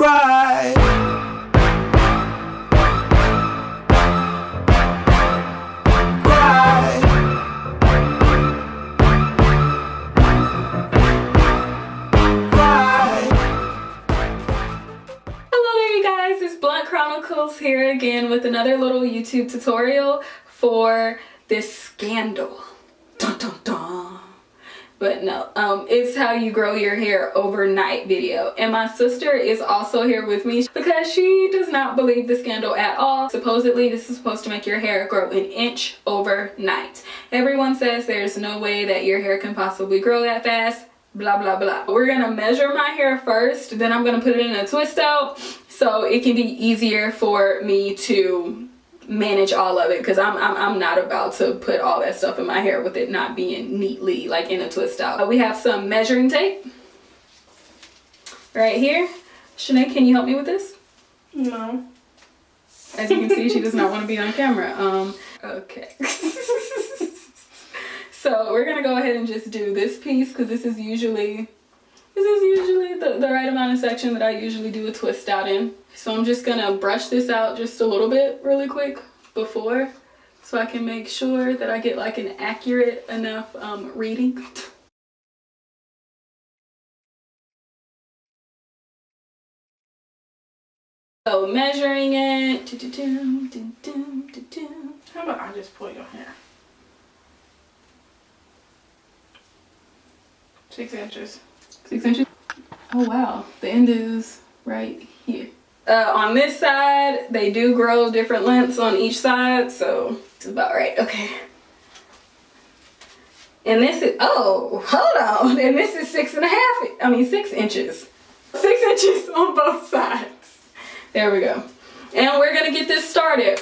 cry. Blunchronicles here again with another little YouTube tutorial for this scandal. Dun, dun, dun. But no, it's how you grow your hair overnight video. And my sister is also here with me because she does not believe the scandal at all. Supposedly this is supposed to make your hair grow an inch overnight. Everyone says there's no way that your hair can possibly grow that fast. Blah blah blah. We're gonna measure my hair first, then I'm gonna put it in a twist out so it can be easier for me to manage all of it, because I'm not about to put all that stuff in my hair with it not being neatly like in a twist out. We have some measuring tape right here. Shanae, can you help me with this? No. As you can see, she does not want to be on camera. Okay. So we're gonna go ahead and just do this piece because this is usually the right amount of section that I usually do a twist out in. So I'm just gonna brush this out just a little bit really quick before, so I can make sure that I get like an accurate enough reading. So measuring it. How about I just pull your hair? 6 inches. 6 inches? Oh wow, the end is right here. On this side, they do grow different lengths on each side, so it's about right. Okay. And this is, oh, hold on. And this is 6 inches. 6 inches on both sides. There we go. And we're gonna get this started.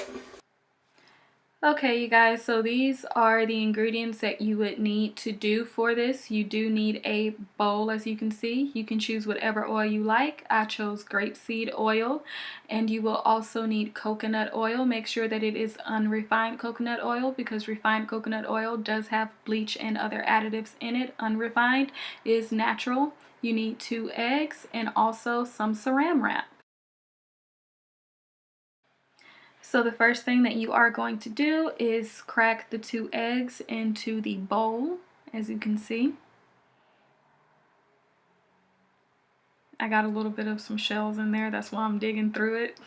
Okay, you guys, so these are the ingredients that you would need to do for this. You do need a bowl, as you can see. You can choose whatever oil you like. I chose grapeseed oil, and you will also need coconut oil. Make sure that it is unrefined coconut oil, because refined coconut oil does have bleach and other additives in it. Unrefined is natural. You need 2 eggs and also some saran wrap. So the first thing that you are going to do is crack the 2 eggs into the bowl, as you can see. I got a little bit of some shells in there, that's why I'm digging through it.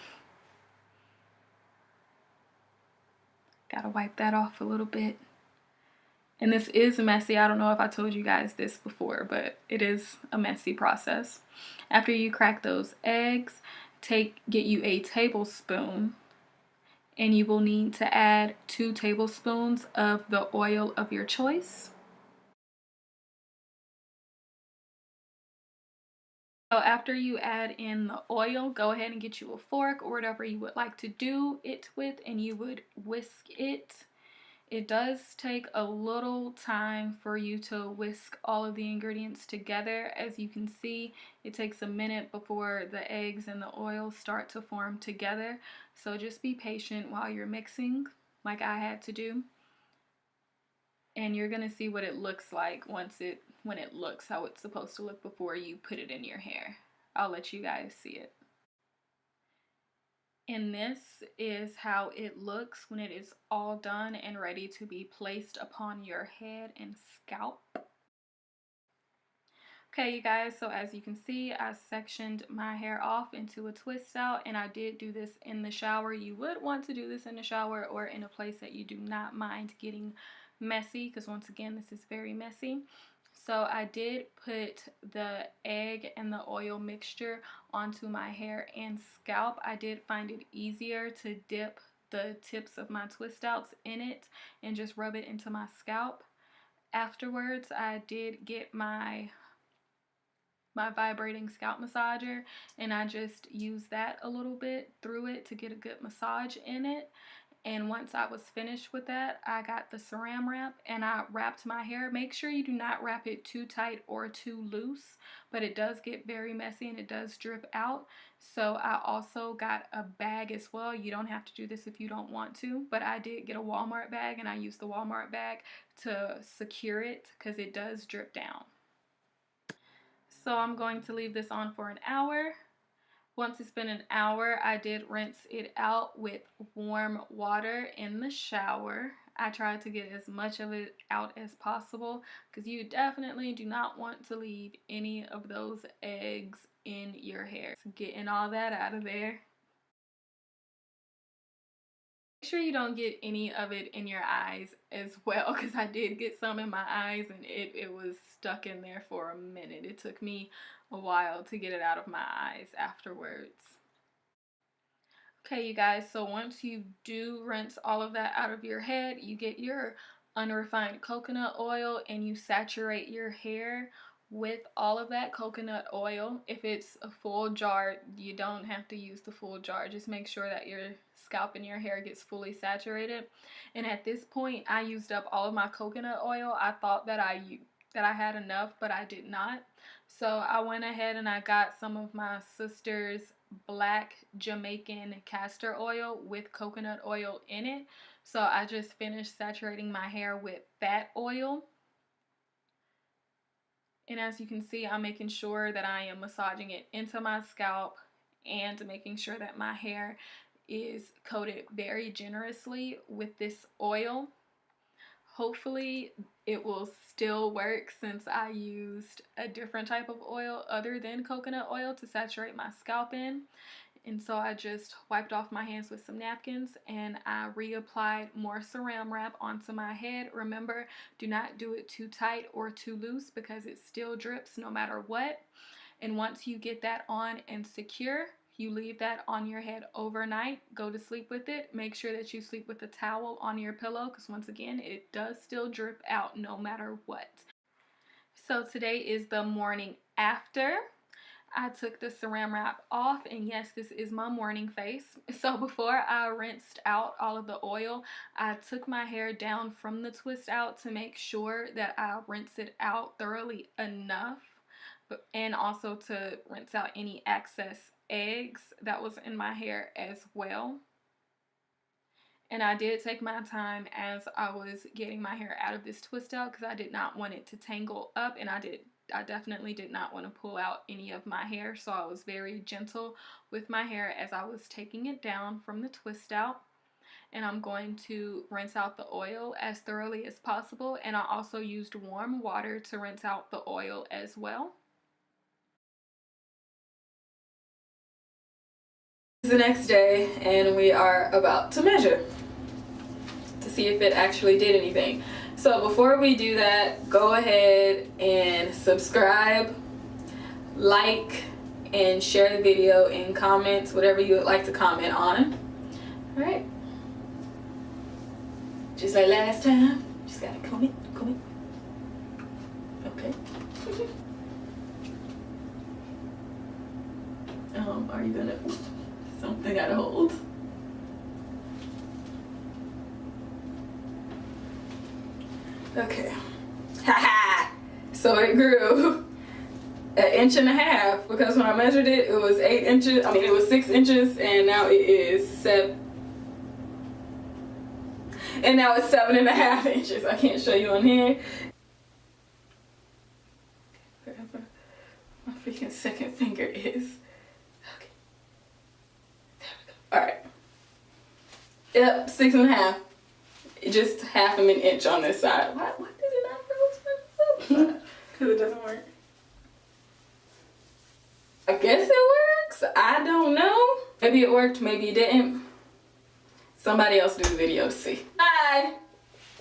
Gotta wipe that off a little bit. And this is messy. I don't know if I told you guys this before, but it is a messy process. After you crack those eggs, get you a tablespoon. And you will need to add 2 tablespoons of the oil of your choice. So after you add in the oil, go ahead and get you a fork or whatever you would like to do it with, and you would whisk it. It does take a little time for you to whisk all of the ingredients together. As you can see, it takes a minute before the eggs and the oil start to form together. So just be patient while you're mixing, like I had to do. And you're gonna see what it looks like when it looks how it's supposed to look before you put it in your hair. I'll let you guys see it. And this is how it looks when it is all done and ready to be placed upon your head and scalp. Okay, you guys, so as you can see, I sectioned my hair off into a twist out, and I did do this in the shower. You would want to do this in the shower or in a place that you do not mind getting messy, because once again, this is very messy. So I did put the egg and the oil mixture onto my hair and scalp. I did find it easier to dip the tips of my twist outs in it and just rub it into my scalp. Afterwards, I did get my vibrating scalp massager, and I just used that a little bit through it to get a good massage in it. And once I was finished with that, I got the saran wrap and I wrapped my hair. Make sure you do not wrap it too tight or too loose, but it does get very messy and it does drip out. So I also got a bag as well. You don't have to do this if you don't want to, but I did get a Walmart bag, and I used the Walmart bag to secure it because it does drip down. So I'm going to leave this on for an hour. Once it's been an hour, I did rinse it out with warm water in the shower. I tried to get as much of it out as possible because you definitely do not want to leave any of those eggs in your hair. So getting all that out of there. Make sure you don't get any of it in your eyes as well, because I did get some in my eyes and it was stuck in there for a minute. It took me a while to get it out of my eyes afterwards. Okay, you guys, so once you do rinse all of that out of your head, you get your unrefined coconut oil and you saturate your hair with all of that coconut oil. If it's a full jar, you don't have to use the full jar. Just make sure that your scalp and your hair gets fully saturated. And at this point, I used up all of my coconut oil. I thought that I had enough, but I did not. So I went ahead and I got some of my sister's black Jamaican castor oil with coconut oil in it. So I just finished saturating my hair with that oil. And as you can see, I'm making sure that I am massaging it into my scalp and making sure that my hair is coated very generously with this oil. Hopefully it will still work since I used a different type of oil other than coconut oil to saturate my scalp in. And so I just wiped off my hands with some napkins and I reapplied more saran wrap onto my head. Remember, do not do it too tight or too loose because it still drips no matter what. And once you get that on and secure, you leave that on your head overnight. Go to sleep with it. Make sure that you sleep with a towel on your pillow because once again, it does still drip out no matter what. So today is the morning after. I took the saran wrap off, and yes, this is my morning face. So before I rinsed out all of the oil, I took my hair down from the twist out to make sure that I rinse it out thoroughly enough, and also to rinse out any excess eggs that was in my hair as well. And I did take my time as I was getting my hair out of this twist out because I did not want it to tangle up, and I definitely did not want to pull out any of my hair, so I was very gentle with my hair as I was taking it down from the twist out. And I'm going to rinse out the oil as thoroughly as possible, and I also used warm water to rinse out the oil as well. It's the next day and we are about to measure to see if it actually did anything. So before we do that, go ahead and subscribe, like, and share the video and comments, whatever you would like to comment on. All right. Just like last time, just gotta comment. Okay. Are you gonna, something gotta hold. Okay. Haha. So it grew an inch and a half because when I measured it, it was 8 inches. I mean, it was 6 inches, and now it is 7. And now it's 7.5 inches. I can't show you on here. Wherever my freaking second finger is. Okay. There we go. All right. Yep, 6.5. Just half of an inch on this side. Why did it not grow to this other side? Because it doesn't work. I guess it works. I don't know. Maybe it worked, maybe it didn't. Somebody else do the video to see. Bye.